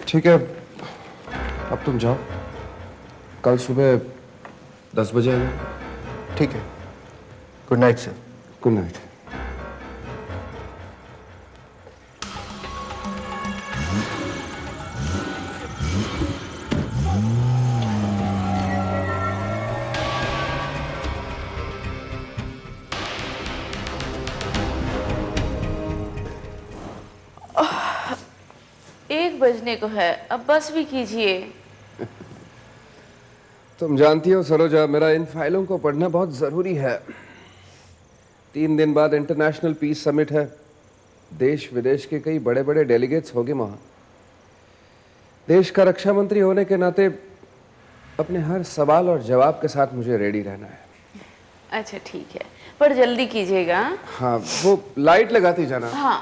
ठीक है, अब तुम जाओ, कल सुबह 10 बजे आना। ठीक है। Good night sir. Good night. एक बजने को है, अब बस भी कीजिए। तुम जानती हो सरोजा, मेरा इन फाइलों को पढ़ना बहुत जरूरी है। 3 दिन बाद इंटरनेशनल पीस समिट है। देश विदेश के कई बड़े बड़े डेलीगेट्स होंगे वहां। देश का रक्षा मंत्री होने के नाते अपने हर सवाल और जवाब के साथ मुझे रेडी रहना है। अच्छा ठीक है, पर जल्दी कीजिएगा। हाँ, वो लाइट लगाती जाना। हाँ।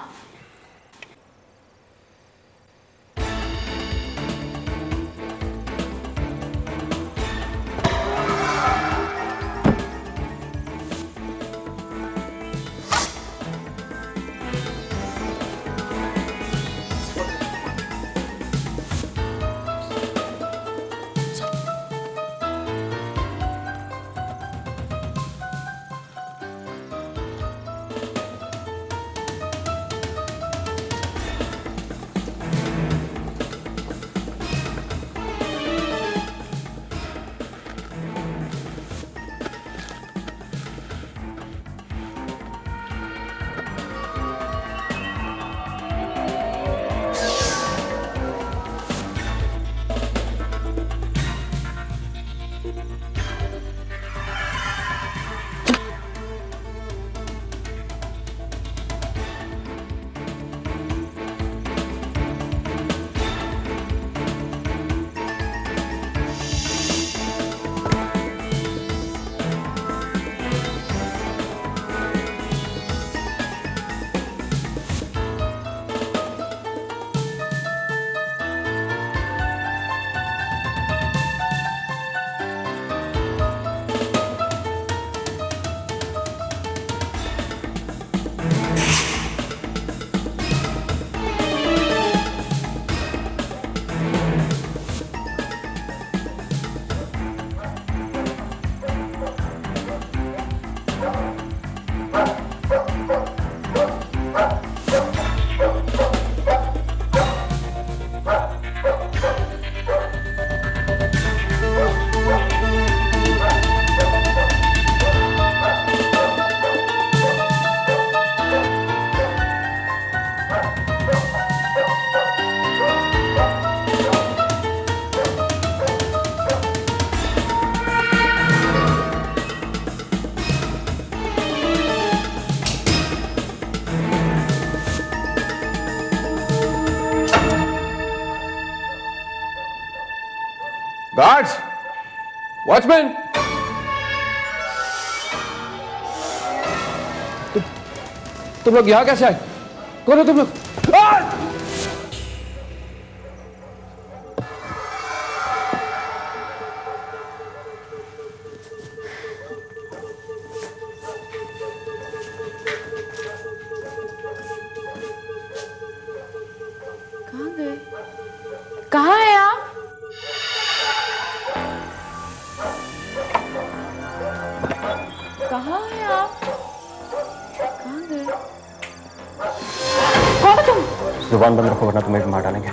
गार्ड्स, वॉचमैन, तुम लोग यहां कैसे आए? कौन हो तुम लोग? कहाँ गए? कहाँ है आप? कहाँ है आप? कहाँ गए? कौन हो तुम? जुबान बंद रखो वरना तुम्हें भी मार डालेंगे।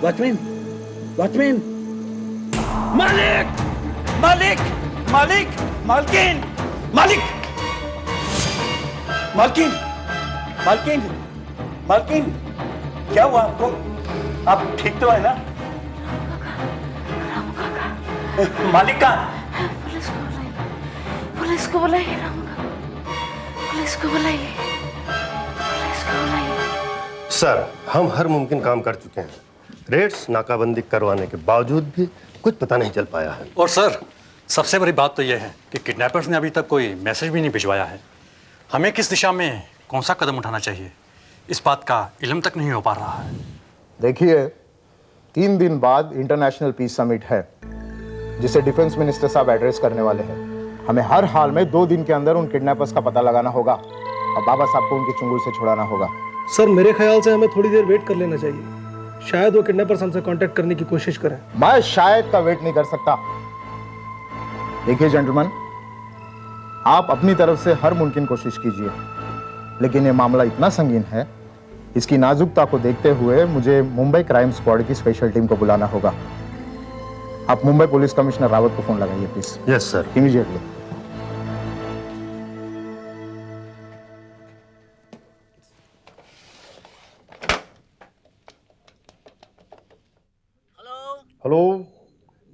वॉचमैन, वॉचमैन, मालिक, मालिक, मालिक, मालकिन, मालिक, मालकिन, मालकिन, मालकिन, क्या हुआ आपको? आप ठीक तो है ना? मालिक कहाँ? पुलिस को बुलाइए रामू काका, पुलिस को बुलाइए, पुलिस को बुलाइए। सर, हम हर मुमकिन काम कर चुके हैं। रेड्स नाकाबंदी करवाने के बावजूद भी कुछ पता नहीं चल पाया है। और सर, सबसे बड़ी बात तो यह है कि किडनैपर्स ने अभी तक कोई मैसेज भी नहीं भिजवाया है। हमें किस दिशा में कौन सा कदम उठाना चाहिए, इस बात का इल्म तक नहीं हो पा रहा है। देखिए, 3 दिन बाद इंटरनेशनल पीस समिट है जिसे डिफेंस मिनिस्टर साहब एड्रेस करने वाले हैं। हमें हर हाल में 2 दिन के अंदर उन किडनैपर्स का पता लगाना होगा और बाबा साहब को उनके चुंगल से छुड़ाना होगा। सर, मेरे ख्याल से हमें थोड़ी देर वेट कर लेना चाहिए। शायद वो किडनैपर्स हमसे कांटेक्ट करने की कोशिश करें। मैं शायद का वेट नहीं कर सकता। देखिए जेंटलमैन, आप अपनी तरफ से हर मुमकिन कोशिश कीजिए, लेकिन ये मामला इतना संगीन है, इसकी नाजुकता को देखते हुए मुझे मुंबई क्राइम स्क्वाड की स्पेशल टीम को बुलाना होगा। आप मुंबई पुलिस कमिश्नर रावत को फोन लगाइए please. Yes sir. Immediately. Hello,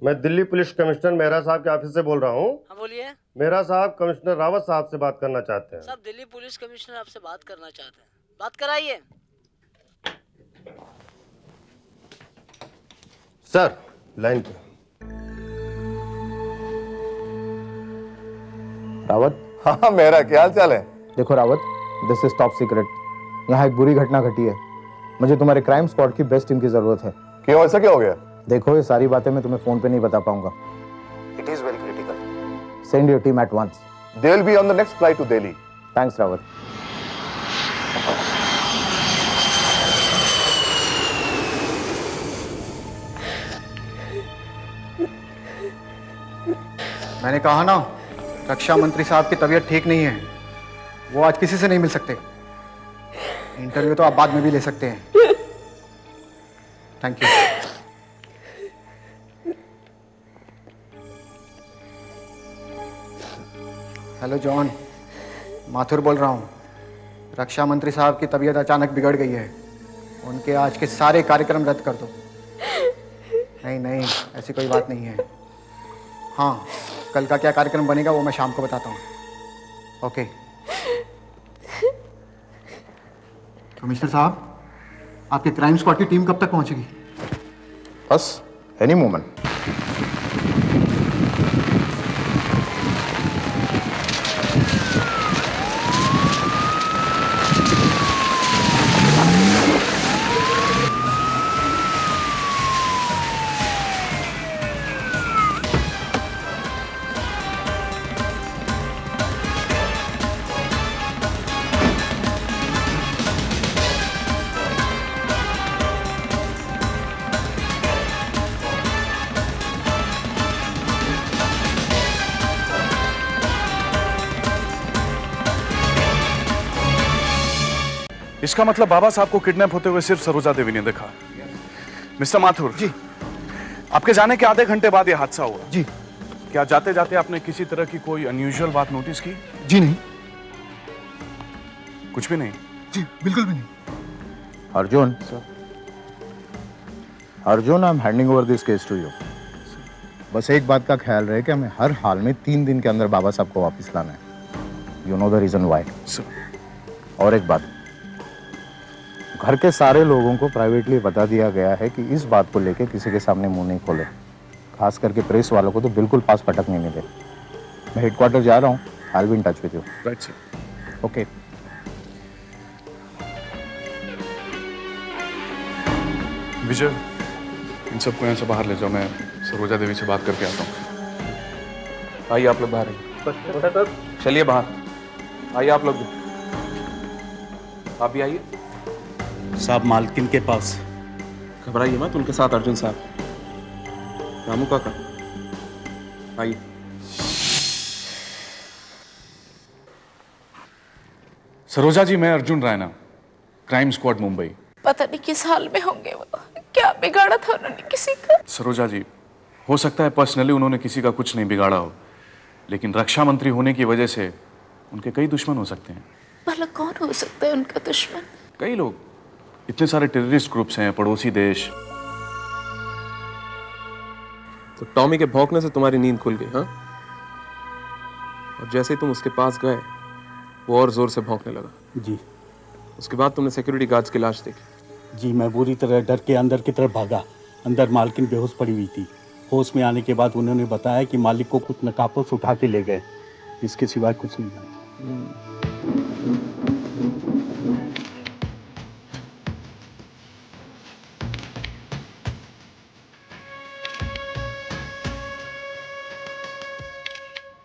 मैं दिल्ली पुलिस कमिश्नर मेहरा साहब के ऑफिस से बोल रहा हूँ। हाँ बोलिए। मेहरा साहब कमिश्नर रावत साहब से बात करना चाहते हैं। साहब, दिल्ली पुलिस कमिश्नर आपसे बात करना चाहते हैं, बात कराइए। सर, लाइन पे। रावत। हाँ मेरा क्या हाल चाल है? देखो Rawat, this is top secret. यहाँ एक बुरी घटना घटी है। मुझे तुम्हारे क्राइम स्क्वाड की बेस्ट टीम की जरूरत है। क्यों, ऐसा क्या हो गया? देखो, ये सारी बातें मैं तुम्हें फोन पे नहीं बता पाऊंगा। It is very critical. Send your team at once. They will be on the next flight to Delhi. Thanks Rawat. मैंने कहा ना, रक्षा मंत्री साहब की तबीयत ठीक नहीं है। वो आज किसी से नहीं मिल सकते। इंटरव्यू तो आप बाद में भी ले सकते हैं। Thank you. Hello John, Mathur बोल रहा हूँ। रक्षा मंत्री साहब की तबीयत अचानक बिगड़ गई है। उनके आज के सारे कार्यक्रम रद्द कर दो। नहीं नहीं, ऐसी कोई बात नहीं है। हाँ, कल का क्या कार्यक्रम बनेगा वो मैं शाम को बताता हूँ। ओके। कमिश्नर साहब, आपके क्राइम स्क्वाड की टीम कब तक पहुंचेगी? बस एनी मोमेंट। इसका मतलब बाबा साहब को किडनैप होते हुए सिर्फ सरोजा देवी ने देखा। मिस्टर माथुर जी, आपके जाने के आधे घंटे बाद यह हादसा हुआ जी। क्या जाते जाते आपने किसी तरह की कोई अनयूजुअल बात नोटिस की? जी नहीं। कुछ भी नहीं? जी बिल्कुल भी नहीं। Arjun, Arjun, I am handing over this case to you. बस एक बात का ख्याल रहे कि हमें हर हाल में 3 दिन के अंदर बाबा साहब को वापस लाना है। You know the reason why. और एक बात, घर के सारे लोगों को प्राइवेटली बता दिया गया है कि इस बात को लेकर किसी के सामने मुंह नहीं खोले। खास करके प्रेस वालों को तो बिल्कुल पास पटकने नहीं दे। मैं हेडक्वार्टर जा रहा हूँ। I will be in touch with you. Right sir. Okay. Vijay, इन सबको यहाँ से बाहर ले जाओ। मैं सरोजा देवी से बात करके आता हूँ। आइए आप लोग बाहर आइए। चलिए बाहर आइए आप लोग भी। आप भी आइए। साहब, मालकिन के पास। घबराइए मत, उनके साथ अर्जुन साहब। रामू काका आइए। सरोजा जी, मैं अर्जुन रायना, क्राइम स्क्वाड मुंबई। पता नहीं किस हाल में होंगे वो। क्या बिगाड़ा था उन्होंने किसी का? सरोजा जी, हो सकता है पर्सनली उन्होंने किसी का कुछ नहीं बिगाड़ा हो, लेकिन रक्षा मंत्री होने की वजह से उनके कई दुश्मन हो सकते हैं। भला कौन हो सकता है उनका दुश्मन? कई लोग, इतने सारे टेररिस्ट ग्रुप्स हैं, पड़ोसी देश। तो टॉमी के भौंकने से तुम्हारी नींद खुल गई, हाँ? और जैसे ही तुम उसके पास गए वो और जोर से भौंकने लगा। जी। उसके बाद तुमने सिक्योरिटी गार्ड्स की लाश देखी? जी, मैं बुरी तरह डर के अंदर की तरफ भागा। अंदर मालकिन बेहोश पड़ी हुई थी। होश में आने के बाद उन्होंने बताया कि मालिक को कुछ नकाबपोश उठा के ले गए, इसके सिवाय कुछ नहीं है।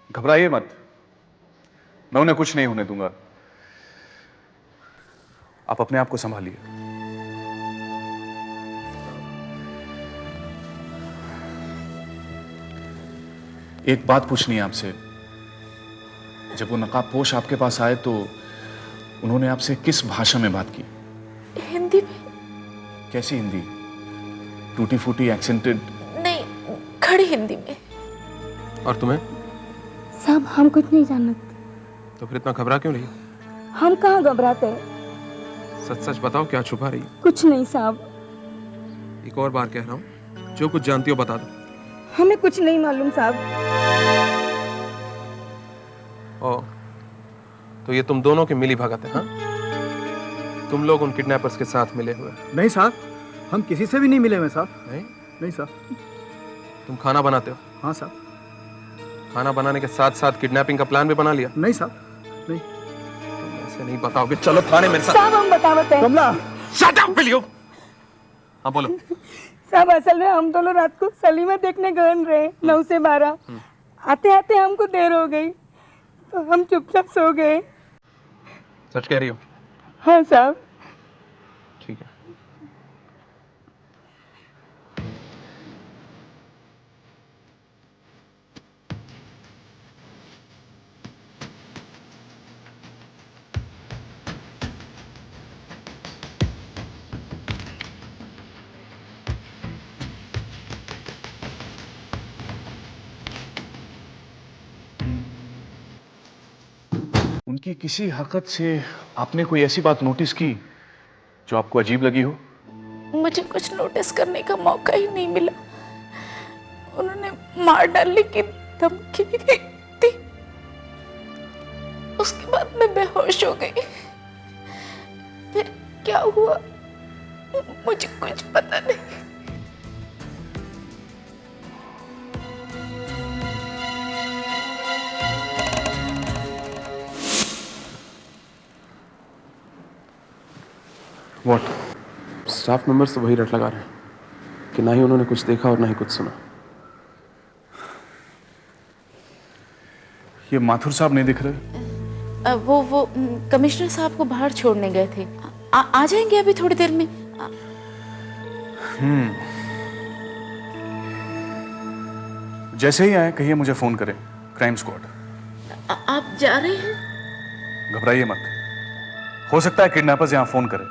घबराइए मत, मैं उन्हें कुछ नहीं होने दूंगा। आप अपने आप को संभालिए। एक बात पूछनी है आपसे। जब वो नकाबपोश आपके पास आए तो उन्होंने आपसे किस भाषा में बात की? हिंदी में। कैसी हिंदी? टूटी फूटी, एक्सेंटेड? नहीं, खड़ी हिंदी में। और तुम्हें? साहब हम कुछ नहीं जानते। तो फिर इतना घबरा क्यों रही? हम कहाँ घबराते हैं? सच सच बताओ, क्या छुपा रही? कुछ नहीं साहब। एक और बार कह रहा हूँ, जो कुछ जानती हो बता दो। हमें कुछ नहीं मालूम साहब। ओ, तो ये तुम दोनों की मिली भगत है, हाँ? तुम लोग उन किडनैपर्स के साथ मिले हुए? नहीं साहब, हम किसी से भी नहीं मिले हुए साहब। नहीं? नहीं साहब। तुम खाना बनाते हो? हाँ साहब। खाना बनाने के साथ साथ किडनैपिंग का प्लान भी बना लिया? नहीं साहब, नहीं। तुम ऐसे नहीं बताओगे। चलो थाने मेरे साथ। साहब हम बतावत हैं। कमला, शट अप विल यू। हाँ बोलो। साहब असल में हम दोनों रात को सलीमा देखने गए रहे 9 से 12। आते आते हमको देर हो गई तो हम चुपचाप सो गए। सच कह रही हो? हाँ साहब। ठीक है। उनकी किसी हरकत से आपने कोई ऐसी बात नोटिस की जो आपको अजीब लगी हो? मुझे कुछ नोटिस करने का मौका ही नहीं मिला। उन्होंने मार डालने की धमकी दी। उसके बाद मैं बेहोश हो गई। फिर क्या हुआ मुझे कुछ पता नहीं। What? स्टाफ मेंबर्स तो वही रट लगा रहे हैं कि ना ही उन्होंने कुछ देखा और ना ही कुछ सुना। ये माथुर साहब नहीं दिख रहे? वो कमिश्नर साहब को बाहर छोड़ने गए थे। आ जाएंगे अभी थोड़ी देर में। जैसे ही आए कहिए मुझे फोन करें, क्राइम स्क्वाड। आप जा रहे हैं? घबराइए मत, हो सकता है किडनैपर्स यहाँ फोन करें,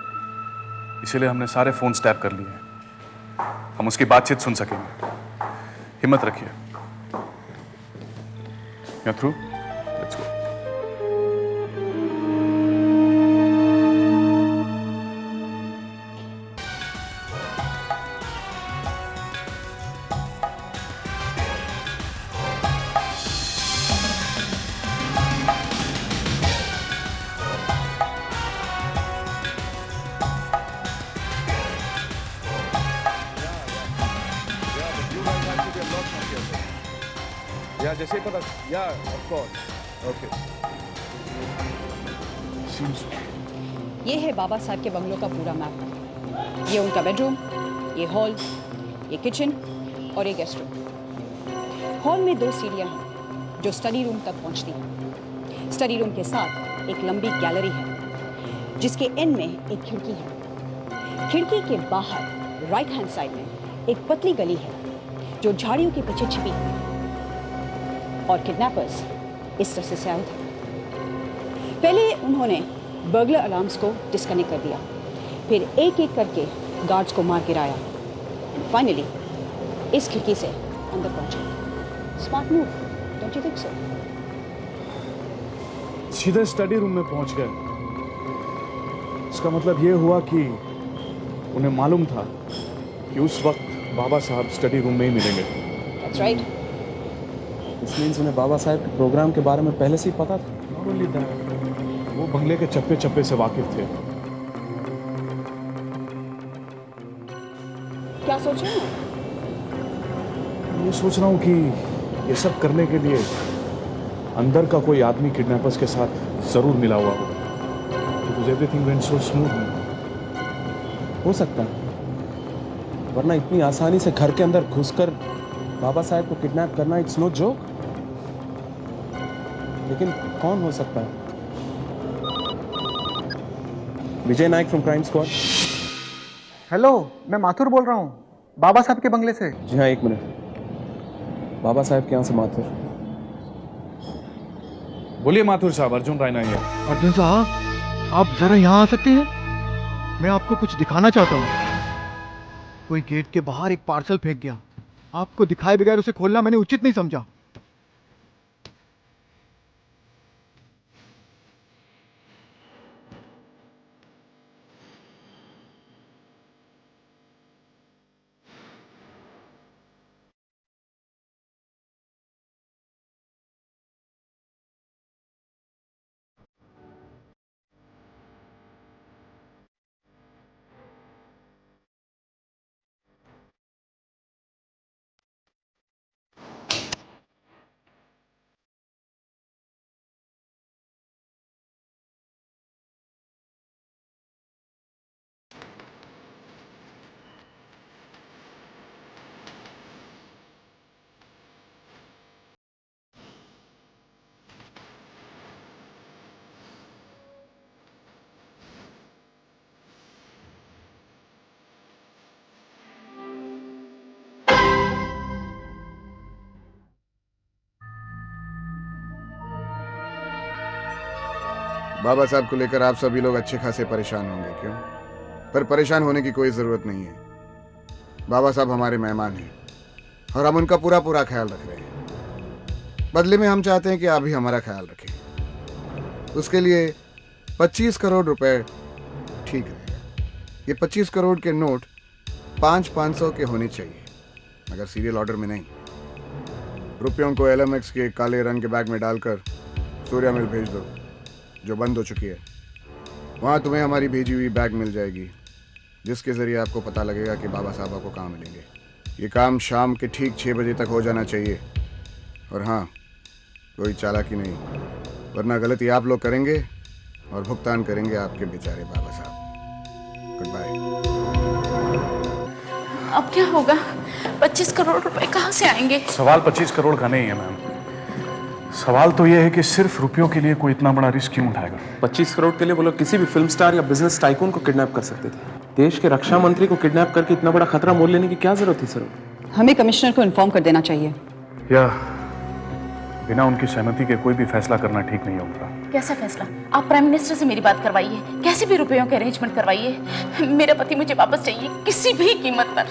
इसीलिए हमने सारे फोन टैप कर लिए हैं। हम उसकी बातचीत सुन सकेंगे। हिम्मत रखिए। You're through? Let's go. जैसे पता ऑफ कोर्स ओके। ये है बाबा साहब के बंगलों का पूरा मैप। ये उनका बेडरूम, ये हॉल, ये किचन और ये गेस्ट रूम। हॉल में 2 सीढ़ियां हैं जो स्टडी रूम तक पहुंचती हैं। स्टडी रूम के साथ एक लंबी गैलरी है जिसके एंड में एक खिड़की है। खिड़की के बाहर राइट हैंड साइड में एक पतली गली है जो झाड़ियों के पीछे छिपी है और किडनैपर्स इस रास्ते से आए थे। पहले उन्होंने बर्गलर अलार्म्स को डिस्कनेक्ट कर दिया, फिर एक एक करके गार्ड्स को मार गिराया। फाइनली इस खिड़की से अंदर पहुंचे। Smart move, don't you think so? सीधे स्टडी रूम में पहुंच गए। इसका मतलब ये हुआ कि उन्हें मालूम था कि उस वक्त बाबा साहब स्टडी रूम में ही मिलेंगे। That's right. इस मीन्स उन्हें बाबा साहब के प्रोग्राम के बारे में पहले से ही पता था। Not only that, वो बंगले के चप्पे चप्पे से वाकिफ थे। क्या सोच रहे हैं? ये सोच रहा हूँ कि ये सब करने के लिए अंदर का कोई आदमी किडनैपर्स के साथ जरूर मिला हुआ हो। Because everything went so smoothly. हो सकता है, वरना इतनी आसानी से घर के अंदर घुसकर बाबा साहब को किडनैप करना इट्स नो जोक। लेकिन कौन हो सकता है? विजय नायक फ्रॉम क्राइम स्क्वाड। हेलो, मैं माथुर बोल रहा हूँ, बाबा साहब के बंगले से। जी हाँ, एक मिनट। बाबा साहब के यहाँ से माथुर। बोलिए माथुर साहब, अर्जुन रायना है। अर्जुन साहब, आप जरा यहाँ आ सकते हैं? मैं आपको कुछ दिखाना चाहता हूँ। कोई गेट के बाहर एक पार्सल फेंक गया, आपको दिखाए बगैर उसे खोलना मैंने उचित नहीं समझा। बाबा साहब को लेकर आप सभी लोग अच्छे खासे परेशान होंगे, क्यों? पर परेशान होने की कोई जरूरत नहीं है। बाबा साहब हमारे मेहमान हैं और हम उनका पूरा पूरा ख्याल रख रहे हैं। बदले में हम चाहते हैं कि आप भी हमारा ख्याल रखें। उसके लिए 25 करोड़ रुपए ठीक रहेगा। ये 25 करोड़ के नोट 500 के होने चाहिए, मगर सीरियल ऑर्डर में नहीं। रुपयों को LMX के काले रंग के बैग में डालकर सूर्या मिल भेज दो, जो बंद हो चुकी है। वहाँ तुम्हें हमारी भेजी हुई बैग मिल जाएगी, जिसके ज़रिए आपको पता लगेगा कि बाबा साहब आपको कहाँ मिलेंगे। ये काम शाम के ठीक 6 बजे तक हो जाना चाहिए। और हाँ, कोई चालाकी नहीं, वरना गलती आप लोग करेंगे और भुगतान करेंगे आपके बेचारे बाबा साहब। Good bye. अब क्या होगा? 25 करोड़ रुपए कहाँ से आएंगे? सवाल 25 करोड़ का नहीं है मैम। सवाल तो यह है कि सिर्फ रुपयों के लिए कोई इतना बड़ा रिस्क क्यों उठाएगा? 25 करोड़ के लिए वो लोग किसी भी फिल्म स्टार या बिजनेस टाइकून को किडनैप कर सकते थे। देश के रक्षा मंत्री को किडनैप करके इतना बड़ा खतरा मोल लेने की क्या जरूरत थी सर? हमें कमिश्नर को इन्फॉर्म कर देना चाहिए। या बिना उनकी सहमति के कोई भी फैसला करना ठीक नहीं होगा। कैसा फैसला? आप प्राइम मिनिस्टर से मेरी बात करवाइए, कैसे भी रुपयों के अरेंजमेंट करवाइए। मेरा पति मुझे वापस चाहिए, किसी भी कीमत पर।